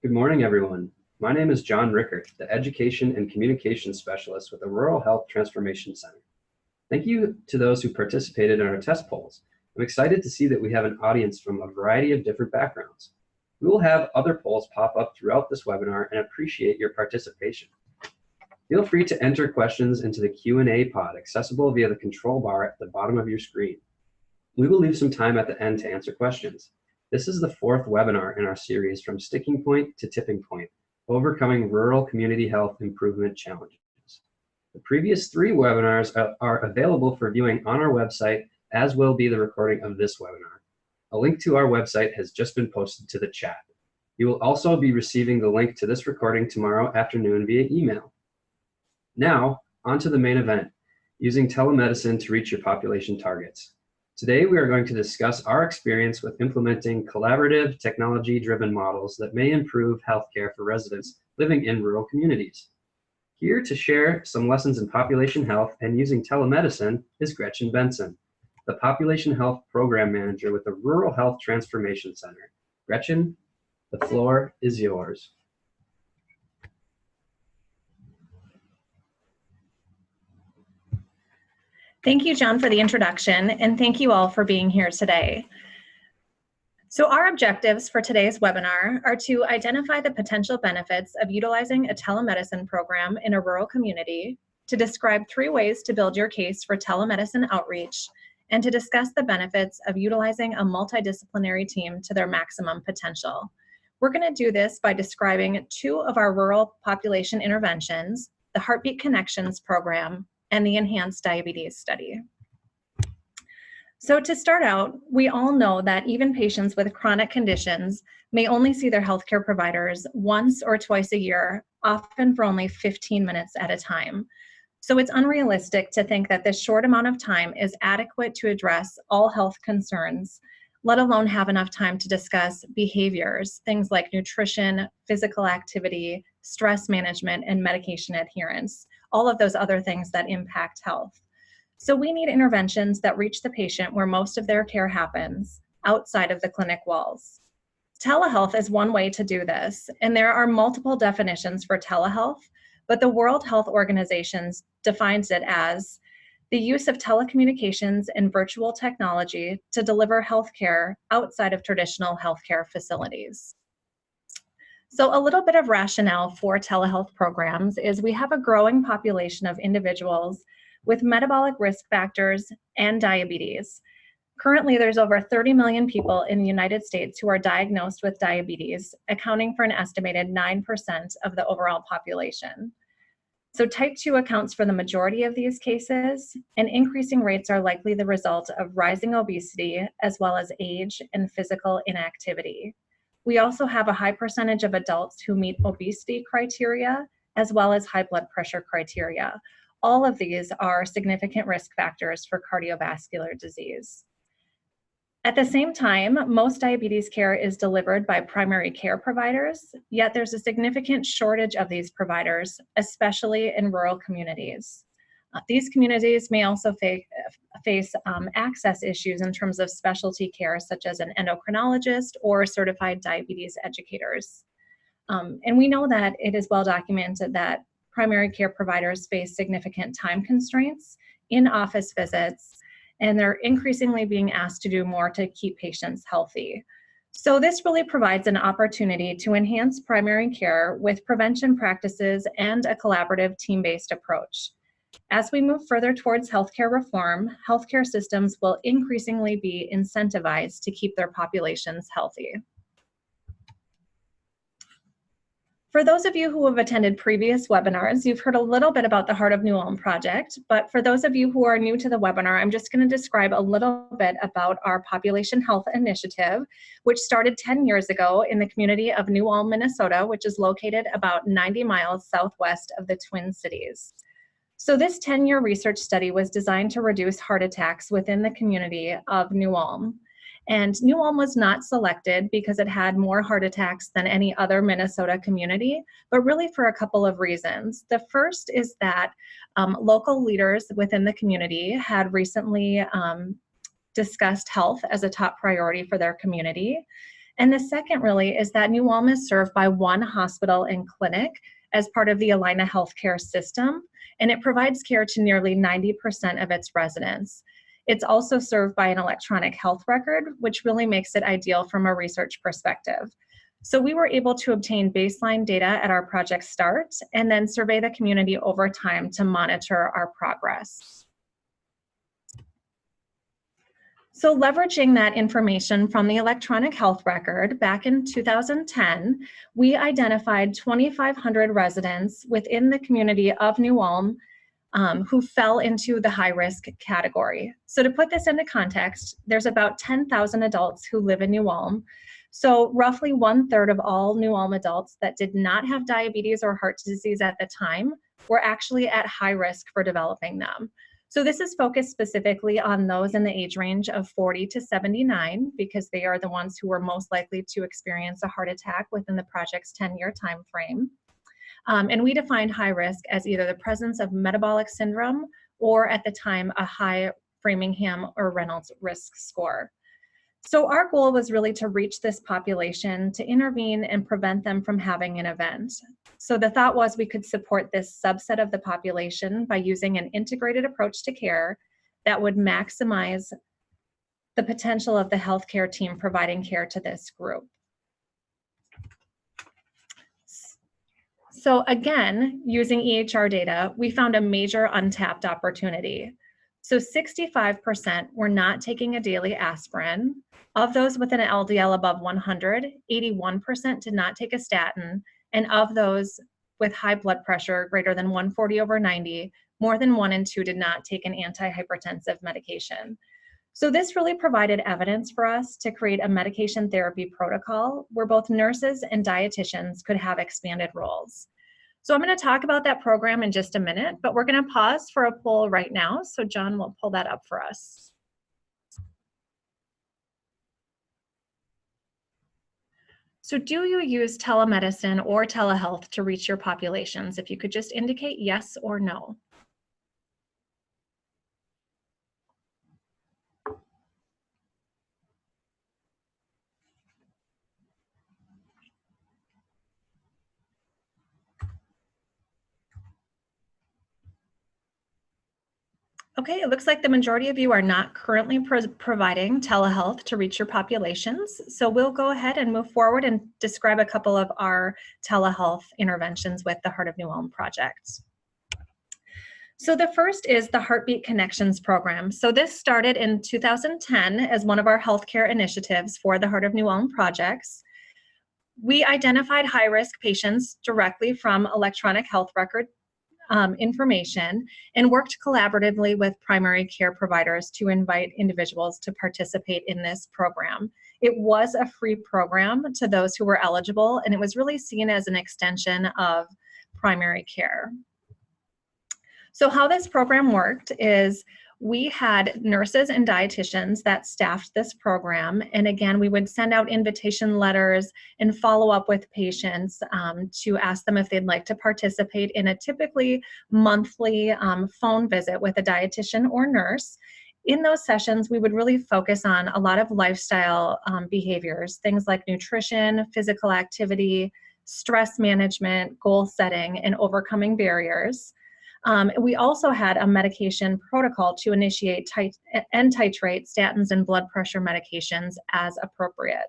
Good morning, everyone. My name is John Rickert, the Education and Communications Specialist with the Rural Health Transformation Center. Thank you to those who participated in our test polls. I'm excited to see that we have an audience from a variety of different backgrounds. We will have other polls pop up throughout this webinar and appreciate your participation. Feel free to enter questions into the Q&A pod accessible via the control bar at the bottom of your screen. We will leave some time at the end to answer questions. This is the fourth webinar in our series From Sticking Point to Tipping Point, Overcoming Rural Community Health Improvement Challenges. The previous three webinars are available for viewing on our website, as will be the recording of this webinar. A link to our website has just been posted to the chat. You will also be receiving the link to this recording tomorrow afternoon via email. Now, on to the main event, using telemedicine to reach your population targets. Today, we are going to discuss our experience with implementing collaborative, technology-driven models that may improve healthcare for residents living in rural communities. Here to share some lessons in population health and using telemedicine is Gretchen Benson, the Population Health Program Manager with the Rural Health Transformation Center. Gretchen, the floor is yours. Thank you, John, for the introduction, and thank you all for being here today. So our objectives for today's webinar are to identify the potential benefits of utilizing a telemedicine program in a rural community, to describe 3 ways to build your case for telemedicine outreach, and to discuss the benefits of utilizing a multidisciplinary team to their maximum potential. We're going to do this by describing 2 of our rural population interventions, the Heartbeat Connections program and the Enhanced Diabetes Study. So to start out, we all know that even patients with chronic conditions may only see their healthcare providers once or twice a year, often for only 15 minutes at a time. So it's unrealistic to think that this short amount of time is adequate to address all health concerns, let alone have enough time to discuss behaviors, things like nutrition, physical activity, stress management, and medication adherence, all of those other things that impact health. So we need interventions that reach the patient where most of their care happens, outside of the clinic walls. Telehealth is one way to do this, and there are multiple definitions for telehealth, but the World Health Organization defines it as the use of telecommunications and virtual technology to deliver healthcare outside of traditional healthcare facilities. So a little bit of rationale for telehealth programs is we have a growing population of individuals with metabolic risk factors and diabetes. Currently, there's over 30 million people in the United States who are diagnosed with diabetes, accounting for an estimated 9% of the overall population. So type 2 accounts for the majority of these cases, and increasing rates are likely the result of rising obesity as well as age and physical inactivity. We also have a high percentage of adults who meet obesity criteria as well as high blood pressure criteria. All of these are significant risk factors for cardiovascular disease. At the same time, most diabetes care is delivered by primary care providers, yet there's a significant shortage of these providers, especially in rural communities. These communities may also face access issues in terms of specialty care, such as an endocrinologist or certified diabetes educators. And we know that it is well documented that primary care providers face significant time constraints in office visits, and they're increasingly being asked to do more to keep patients healthy. So this really provides an opportunity to enhance primary care with prevention practices and a collaborative team-based approach. As we move further towards healthcare reform, healthcare systems will increasingly be incentivized to keep their populations healthy. For those of you who have attended previous webinars, you've heard a little bit about the Heart of New Ulm Project, but for those of you who are new to the webinar, I'm just going to describe a little bit about our Population Health Initiative, which started 10 years ago in the community of New Ulm, Minnesota, which is located about 90 miles southwest of the Twin Cities. So this 10-year research study was designed to reduce heart attacks within the community of New Ulm. And New Ulm was not selected because it had more heart attacks than any other Minnesota community, but really for a couple of reasons. The first is that local leaders within the community had recently discussed health as a top priority for their community. And the second really is that New Ulm is served by one hospital and clinic as part of the Allina healthcare system, and it provides care to nearly 90% of its residents. It's also served by an electronic health record, which really makes it ideal from a research perspective. So we were able to obtain baseline data at our project start and then survey the community over time to monitor our progress. So leveraging that information from the electronic health record, back in 2010, we identified 2,500 residents within the community of New Ulm who fell into the high-risk category. So to put this into context, there's about 10,000 adults who live in New Ulm. So roughly 1/3 of all New Ulm adults that did not have diabetes or heart disease at the time were actually at high risk for developing them. So this is focused specifically on those in the age range of 40 to 79 because they are the ones who were most likely to experience a heart attack within the project's 10-year time frame. And we defined high risk as either the presence of metabolic syndrome or at the time a high Framingham or Reynolds risk score. So our goal was really to reach this population, to intervene and prevent them from having an event. So the thought was we could support this subset of the population by using an integrated approach to care that would maximize the potential of the healthcare team providing care to this group. So again, using EHR data, we found a major untapped opportunity. So 65% were not taking a daily aspirin. Of those with an LDL above 100, 81% did not take a statin. And of those with high blood pressure greater than 140/90, more than 1 in 2 did not take an antihypertensive medication. So this really provided evidence for us to create a medication therapy protocol where both nurses and dietitians could have expanded roles. So I'm going to talk about that program in just a minute, but we're going to pause for a poll right now. So John will pull that up for us. So do you use telemedicine or telehealth to reach your populations? If you could just indicate yes or no. Okay, it looks like the majority of you are not currently providing telehealth to reach your populations. So we'll go ahead and move forward and describe a couple of our telehealth interventions with the Heart of New Ulm Project. So the first is the Heartbeat Connections program. So this started in 2010 as one of our healthcare initiatives for the Heart of New Ulm projects. We identified high-risk patients directly from electronic health record information and worked collaboratively with primary care providers to invite individuals to participate in this program. It was a free program to those who were eligible, and it was really seen as an extension of primary care. So how this program worked is we had nurses and dietitians that staffed this program. And again, we would send out invitation letters and follow up with patients to ask them if they'd like to participate in a typically monthly phone visit with a dietitian or nurse. In those sessions, we would really focus on a lot of lifestyle behaviors, things like nutrition, physical activity, stress management, goal setting, and overcoming barriers. We also had a medication protocol to initiate and titrate statins and blood pressure medications as appropriate.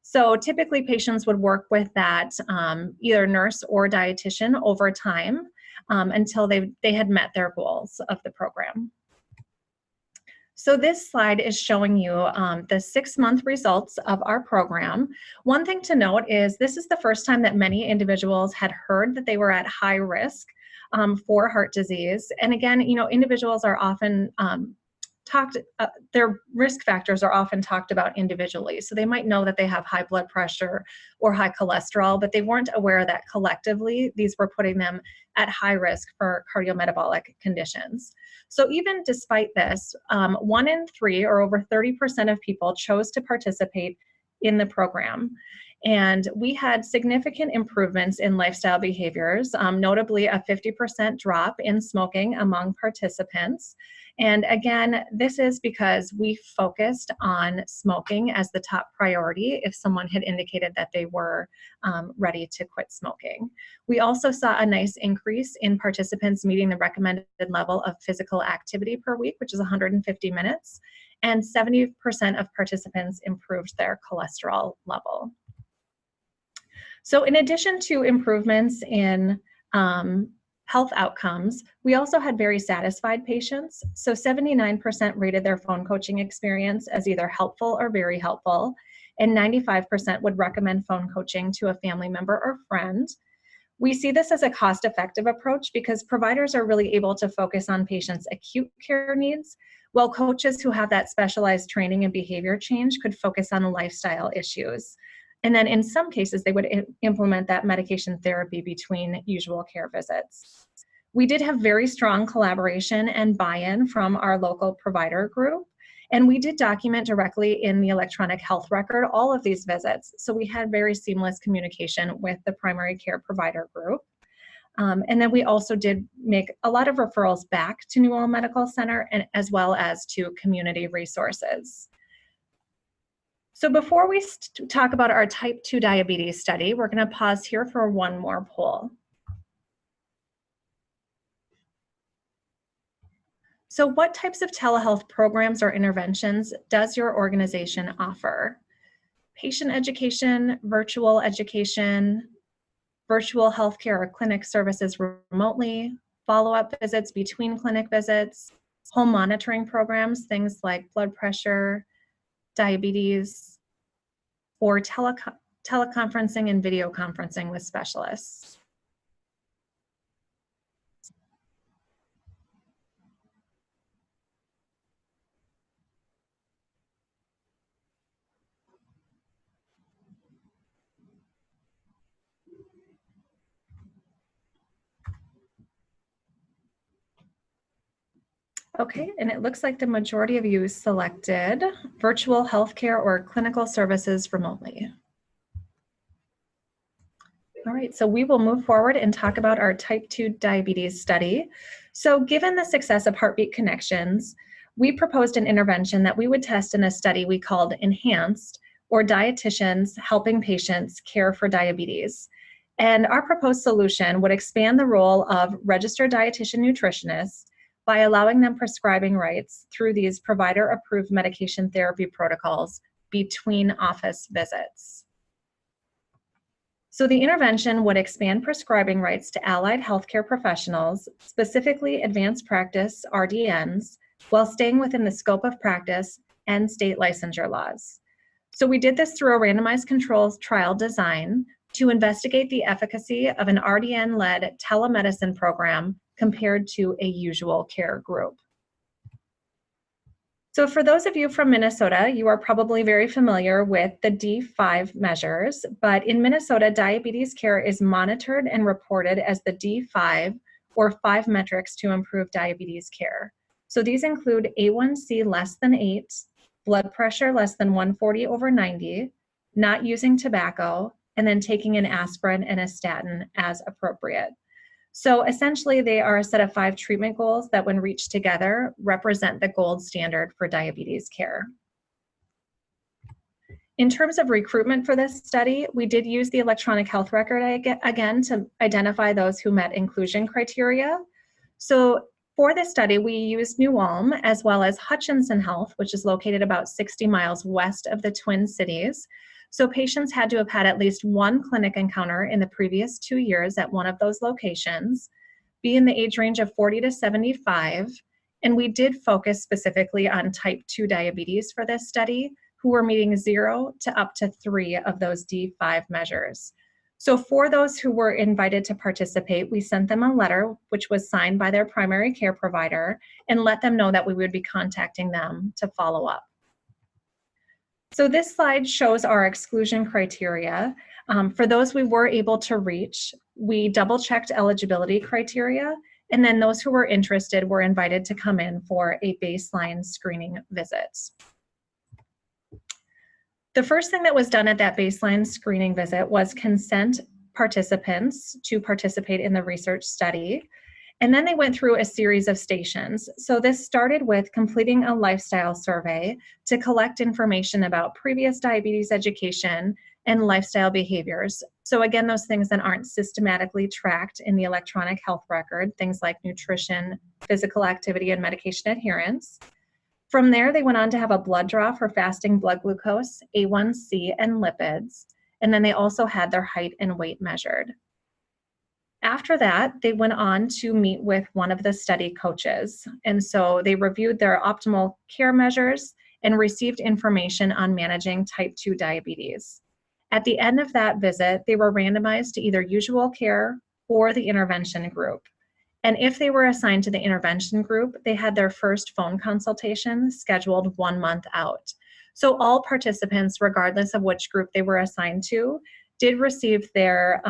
So typically patients would work with that either nurse or dietitian over time until they had met their goals of the program. So this slide is showing you the 6-month results of our program. One thing to note is this is the first time that many individuals had heard that they were at high risk for heart disease. And again, you know, individuals are often their risk factors are often talked about individually. So they might know that they have high blood pressure or high cholesterol, but they weren't aware that collectively these were putting them at high risk for cardiometabolic conditions. So even despite this, 1 in 3 or over 30% of people chose to participate in the program. And we had significant improvements in lifestyle behaviors, notably a 50% drop in smoking among participants. And again, this is because we focused on smoking as the top priority if someone had indicated that they were ready to quit smoking. We also saw a nice increase in participants meeting the recommended level of physical activity per week, which is 150 minutes, and 70% of participants improved their cholesterol level. So in addition to improvements in health outcomes, we also had very satisfied patients. So 79% rated their phone coaching experience as either helpful or very helpful, and 95% would recommend phone coaching to a family member or friend. We see this as a cost-effective approach because providers are really able to focus on patients' acute care needs, while coaches who have that specialized training and behavior change could focus on lifestyle issues. And then in some cases, they would implement that medication therapy between usual care visits. We did have very strong collaboration and buy-in from our local provider group, and we did document directly in the electronic health record all of these visits. So we had very seamless communication with the primary care provider group. And then we also did make a lot of referrals back to New Ulm Medical Center, and as well as to community resources. So before we talk about our type 2 diabetes study, we're going to pause here for one more poll. So what types of telehealth programs or interventions does your organization offer? Patient education, virtual education, virtual healthcare or clinic services remotely, follow-up visits between clinic visits, home monitoring programs, things like blood pressure, diabetes, or teleconferencing and video conferencing with specialists. Okay, and it looks like the majority of you selected virtual healthcare or clinical services remotely. All right, so we will move forward and talk about our type 2 diabetes study. So given the success of Heartbeat Connections, we proposed an intervention that we would test in a study we called Enhanced, or Dietitians Helping Patients Care for Diabetes. And our proposed solution would expand the role of registered dietitian nutritionists by allowing them prescribing rights through these provider-approved medication therapy protocols between office visits. So the intervention would expand prescribing rights to allied healthcare professionals, specifically advanced practice RDNs, while staying within the scope of practice and state licensure laws. So we did this through a randomized controls trial design to investigate the efficacy of an RDN-led telemedicine program compared to a usual care group. So for those of you from Minnesota, you are probably very familiar with the D5 measures, but in Minnesota, diabetes care is monitored and reported as the D5, or 5 metrics to improve diabetes care. So these include A1C less than 8, blood pressure less than 140/90, not using tobacco, and then taking an aspirin and a statin as appropriate. So essentially, they are a set of 5 treatment goals that, when reached together, represent the gold standard for diabetes care. In terms of recruitment for this study, we did use the electronic health record again to identify those who met inclusion criteria. So for this study, we used New Ulm as well as Hutchinson Health, which is located about 60 miles west of the Twin Cities. So patients had to have had at least one clinic encounter in the previous 2 years at one of those locations, be in the age range of 40 to 75, and we did focus specifically on type 2 diabetes for this study, who were meeting 0 to up to 3 of those D5 measures. So for those who were invited to participate, we sent them a letter which was signed by their primary care provider and let them know that we would be contacting them to follow up. So this slide shows our exclusion criteria. For those we were able to reach, we double-checked eligibility criteria, and then those who were interested were invited to come in for a baseline screening visit. The first thing that was done at that baseline screening visit was consent participants to participate in the research study. And then they went through a series of stations. So this started with completing a lifestyle survey to collect information about previous diabetes education and lifestyle behaviors. So again, those things that aren't systematically tracked in the electronic health record, things like nutrition, physical activity, and medication adherence. From there, they went on to have a blood draw for fasting blood glucose, A1C, and lipids. And then they also had their height and weight measured. After that, they went on to meet with one of the study coaches. And so they reviewed their optimal care measures and received information on managing type 2 diabetes. At the end of that visit, they were randomized to either usual care or the intervention group. And if they were assigned to the intervention group, they had their first phone consultation scheduled 1 month out. So all participants, regardless of which group they were assigned to, did receive their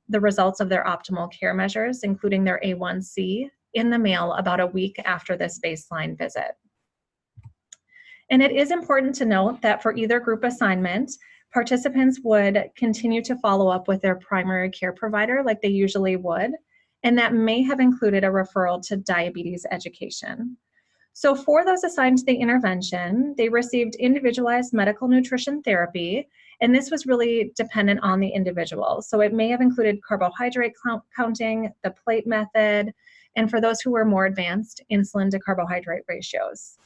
the results of their optimal care measures, including their A1C, in the mail about a week after this baseline visit. And it is important to note that for either group assignment, participants would continue to follow up with their primary care provider like they usually would, and that may have included a referral to diabetes education. So for those assigned to the intervention, they received individualized medical nutrition therapy, and this was really dependent on the individual. So it may have included carbohydrate counting, the plate method, and for those who were more advanced, insulin to carbohydrate ratios.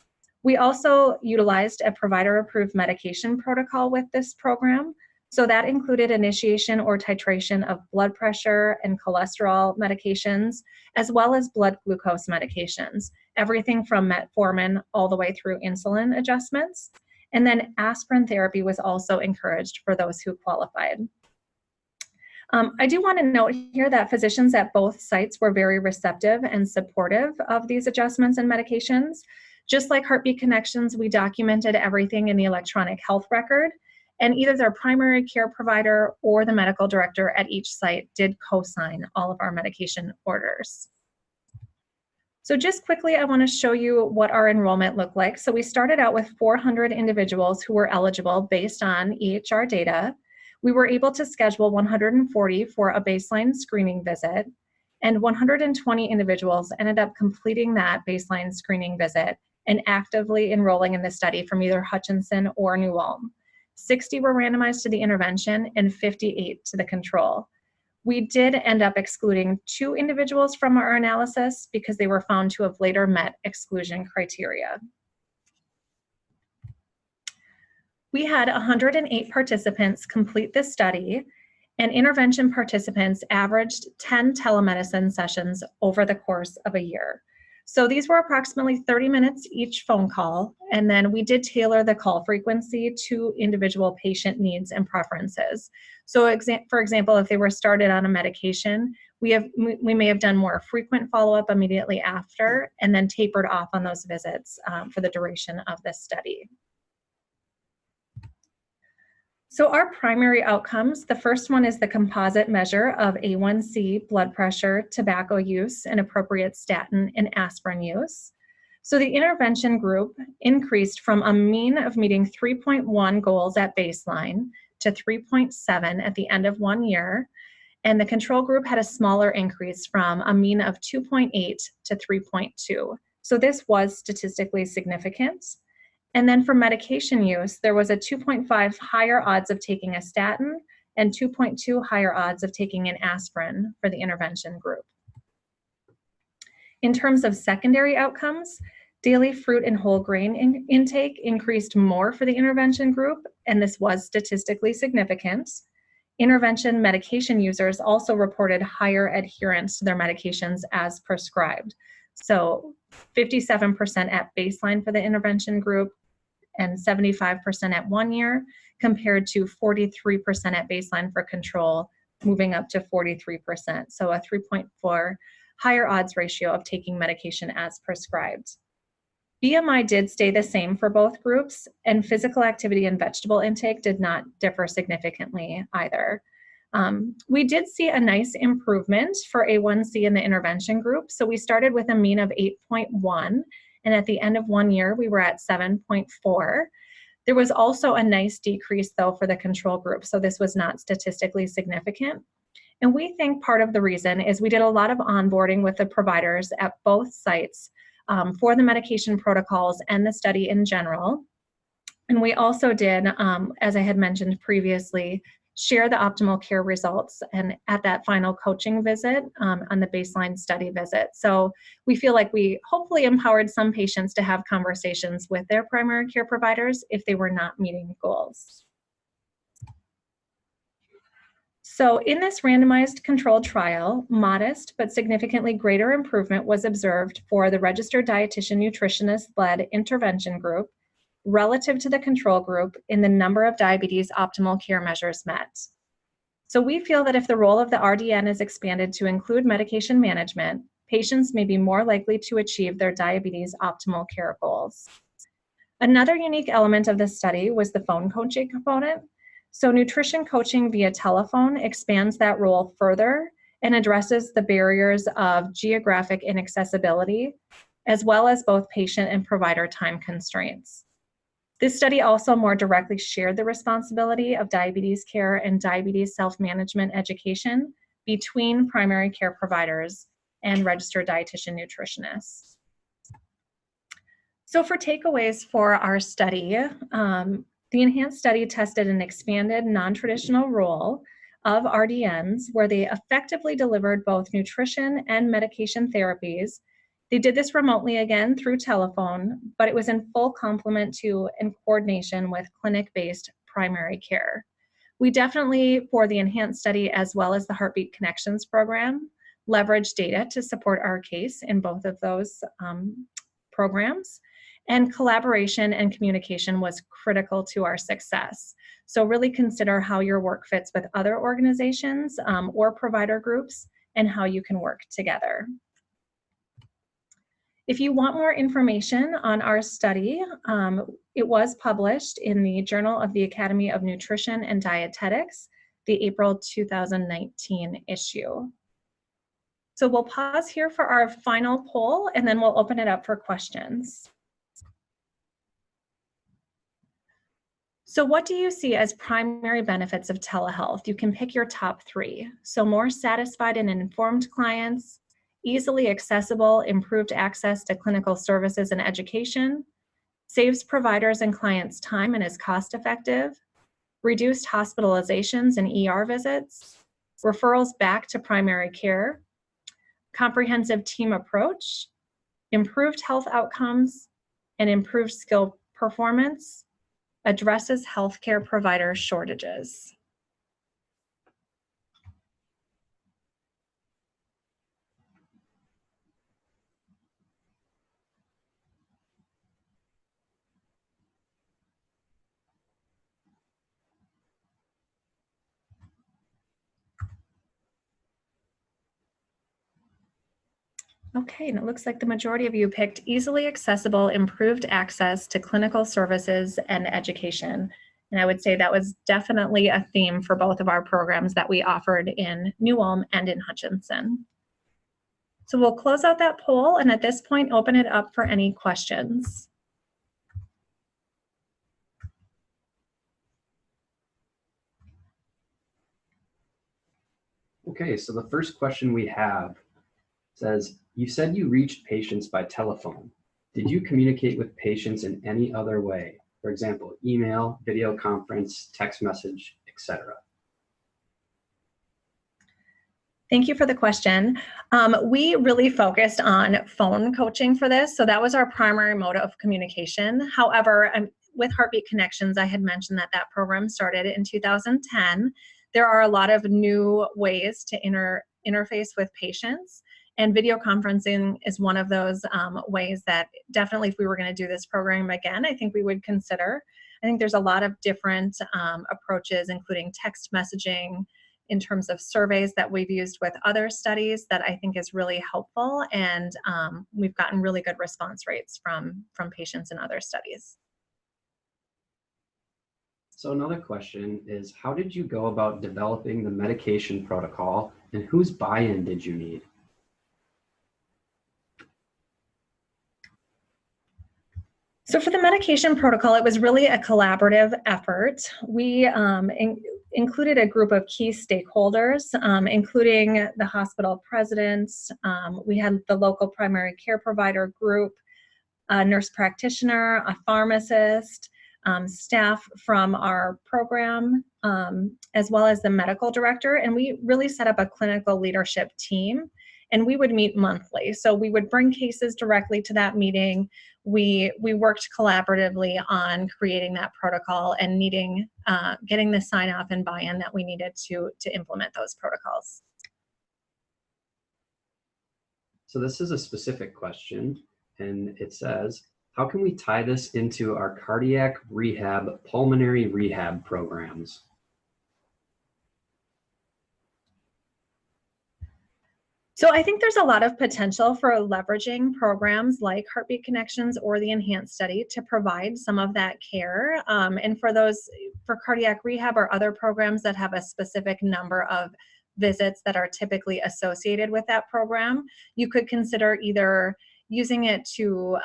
We also utilized a provider-approved medication protocol with this program. So that included initiation or titration of blood pressure and cholesterol medications, as well as blood glucose medications, everything from metformin all the way through insulin adjustments. And then aspirin therapy was also encouraged for those who qualified. I do want to note here that physicians at both sites were very receptive and supportive of these adjustments and medications. Just like Heartbeat Connections, we documented everything in the electronic health record, and either their primary care provider or the medical director at each site did co-sign all of our medication orders. So just quickly, I want to show you what our enrollment looked like. So we started out with 400 individuals who were eligible based on EHR data. We were able to schedule 140 for a baseline screening visit, and 120 individuals ended up completing that baseline screening visit and actively enrolling in the study from either Hutchinson or New Ulm. 60 were randomized to the intervention and 58 to the control. We did end up excluding 2 individuals from our analysis because they were found to have later met exclusion criteria. We had 108 participants complete this study, and intervention participants averaged 10 telemedicine sessions over the course of a year. So these were approximately 30 minutes each phone call, and then we did tailor the call frequency to individual patient needs and preferences. So for example, if they were started on a medication, we may have done more frequent follow-up immediately after and then tapered off on those visits for the duration of this study. So our primary outcomes, the first one is the composite measure of A1C, blood pressure, tobacco use, and appropriate statin and aspirin use. So the intervention group increased from a mean of meeting 3.1 goals at baseline to 3.7 at the end of 1 year. And the control group had a smaller increase from a mean of 2.8 to 3.2. So this was statistically significant. And then for medication use, there was a 2.5 higher odds of taking a statin and 2.2 higher odds of taking an aspirin for the intervention group. In terms of secondary outcomes, daily fruit and whole grain intake increased more for the intervention group, and this was statistically significant. Intervention medication users also reported higher adherence to their medications as prescribed. So 57% at baseline for the intervention group and 75% at 1 year, compared to 43% at baseline for control, moving up to 43%. So a 3.4 higher odds ratio of taking medication as prescribed. BMI did stay the same for both groups, and physical activity and vegetable intake did not differ significantly either. We did see a nice improvement for A1C in the intervention group. So we started with a mean of 8.1, and at the end of 1 year, we were at 7.4. There was also a nice decrease though for the control group, so this was not statistically significant. And we think part of the reason is we did a lot of onboarding with the providers at both sites for the medication protocols and the study in general. And we also did, as I had mentioned previously, share the optimal care results and at that final coaching visit on the baseline study visit. So we feel like we hopefully empowered some patients to have conversations with their primary care providers if they were not meeting goals. So in this randomized controlled trial, modest but significantly greater improvement was observed for the registered dietitian nutritionist-led intervention group relative to the control group in the number of diabetes optimal care measures met. So we feel that if the role of the RDN is expanded to include medication management, patients may be more likely to achieve their diabetes optimal care goals. Another unique element of this study was the phone coaching component. So nutrition coaching via telephone expands that role further and addresses the barriers of geographic inaccessibility, as well as both patient and provider time constraints. This study also more directly shared the responsibility of diabetes care and diabetes self-management education between primary care providers and registered dietitian nutritionists. So for takeaways for our study, the enhanced study tested an expanded non-traditional role of RDNs where they effectively delivered both nutrition and medication therapies. They did this remotely again through telephone, but it was in full complement to and coordination with clinic-based primary care. We definitely, for the enhanced study as well as the Heartbeat Connections program, leveraged data to support our case in both of those programs. And collaboration and communication was critical to our success. So really consider how your work fits with other organizations or provider groups and how you can work together. If you want more information on our study, it was published in the Journal of the Academy of Nutrition and Dietetics, the April 2019 issue. So we'll pause here for our final poll and then we'll open it up for questions. So what do you see as primary benefits of telehealth? You can pick your top 3. So more satisfied and informed clients, easily accessible, improved access to clinical services and education, saves providers and clients time and is cost effective, reduced hospitalizations and ER visits, referrals back to primary care, comprehensive team approach, improved health outcomes, and improved skill performance, addresses healthcare provider shortages. Okay, and it looks like the majority of you picked easily accessible, improved access to clinical services and education. And I would say that was definitely a theme for both of our programs that we offered in New Ulm and in Hutchinson. So we'll close out that poll and at this point open it up for any questions. Okay, so the first question we have says, you said you reached patients by telephone. Did you communicate with patients in any other way? For example, email, video conference, text message, etc. Thank you for the question. We really focused on phone coaching for this, so that was our primary mode of communication. However, with Heartbeat Connections, I had mentioned that that program started in 2010. There are a lot of new ways to interface with patients, and video conferencing is one of those ways that definitely, if we were going to do this program again, I think we would consider. I think there's a lot of different approaches, including text messaging, in terms of surveys that we've used with other studies that I think is really helpful, and we've gotten really good response rates from patients in other studies. So another question is, how did you go about developing the medication protocol and whose buy-in did you need? So for the medication protocol, it was really a collaborative effort. included a group of key stakeholders, including the hospital presidents. We had the local primary care provider group, a nurse practitioner, a pharmacist, staff from our program, as well as the medical director. And we really set up a clinical leadership team, and we would meet monthly. So we would bring cases directly to that meeting. We worked collaboratively on creating that protocol and getting the sign off and buy-in that we needed to implement those protocols. So this is a specific question, and it says, how can we tie this into our cardiac rehab, pulmonary rehab programs? So I think there's a lot of potential for leveraging programs like Heartbeat Connections or the Enhanced study to provide some of that care. And for cardiac rehab or other programs that have a specific number of visits that are typically associated with that program, you could consider either using it to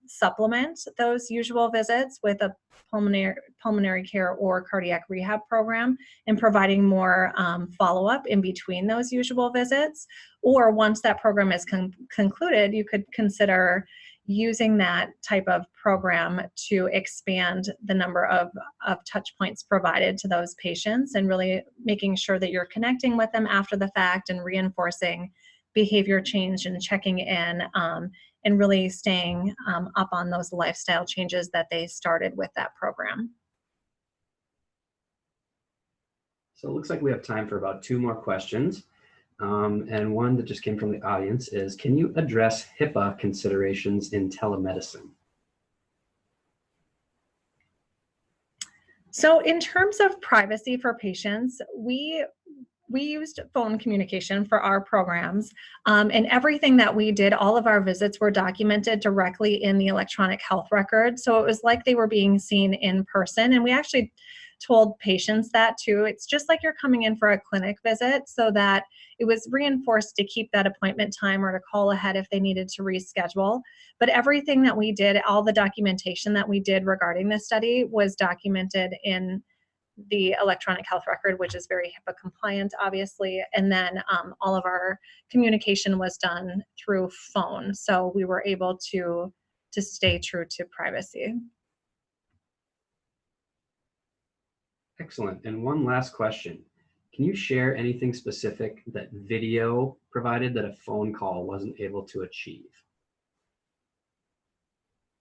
supplement those usual visits with a pulmonary care or cardiac rehab program, and providing more follow-up in between those usual visits. Or once that program is concluded, you could consider using that type of program to expand the number of touch points provided to those patients, and really making sure that you're connecting with them after the fact and reinforcing behavior change and checking in, and really staying up on those lifestyle changes that they started with that program. So it looks like we have time for about 2 more questions. And one that just came from the audience is, can you address HIPAA considerations in telemedicine? So in terms of privacy for patients, we used phone communication for our programs, and everything that we did, all of our visits were documented directly in the electronic health record. So it was like they were being seen in person, and we actually told patients that too. It's just like you're coming in for a clinic visit, so that it was reinforced to keep that appointment time or to call ahead if they needed to reschedule. But everything that we did, all the documentation that we did regarding this study was documented in the electronic health record, which is very HIPAA compliant, obviously. And then all of our communication was done through phone. So we were able to stay true to privacy. Excellent. And one last question. Can you share anything specific that video provided that a phone call wasn't able to achieve?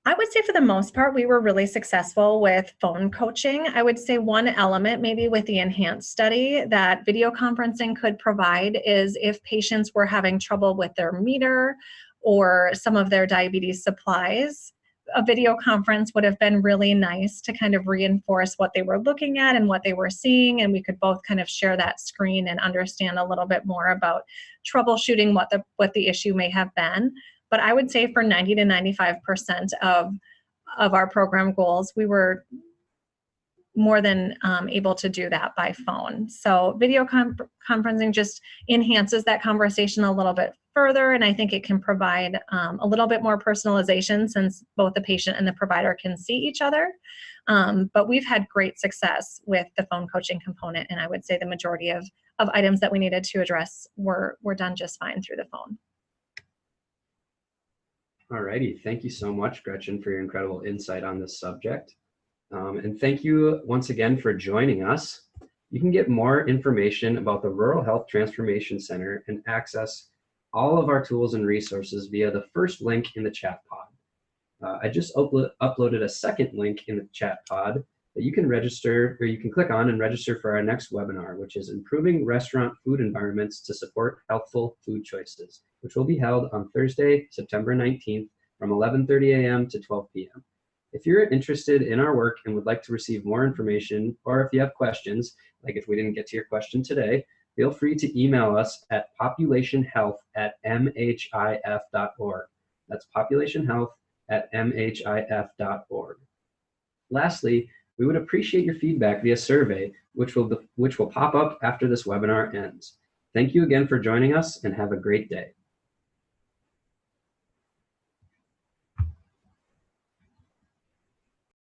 I would say for the most part, we were really successful with phone coaching. I would say one element maybe with the Enhanced study that video conferencing could provide is if patients were having trouble with their meter or some of their diabetes supplies, a video conference would have been really nice to kind of reinforce what they were looking at and what they were seeing, and we could both kind of share that screen and understand a little bit more about troubleshooting what the issue may have been. But I would say for 90 to 95% of our program goals, we were more than able to do that by phone. So video conferencing just enhances that conversation a little bit further, and I think it can provide a little bit more personalization since both the patient and the provider can see each other. But we've had great success with the phone coaching component, and I would say the majority of items that we needed to address were done just fine through the phone. All righty. Thank you so much, Gretchen, for your incredible insight on this subject. And thank you once again for joining us. You can get more information about the Rural Health Transformation Center and access all of our tools and resources via the first link in the chat pod. I just uploaded a second link in the chat pod that you can register, or you can click on and register for our next webinar, which is Improving Restaurant Food Environments to Support Healthful Food Choices, which will be held on Thursday, September 19th from 11:30 a.m. to 12 p.m. If you're interested in our work and would like to receive more information, or if you have questions, like if we didn't get to your question today, feel free to email us at populationhealth@mhif.org. That's populationhealth@mhif.org. Lastly, we would appreciate your feedback via survey, which will pop up after this webinar ends. Thank you again for joining us, and have a great day.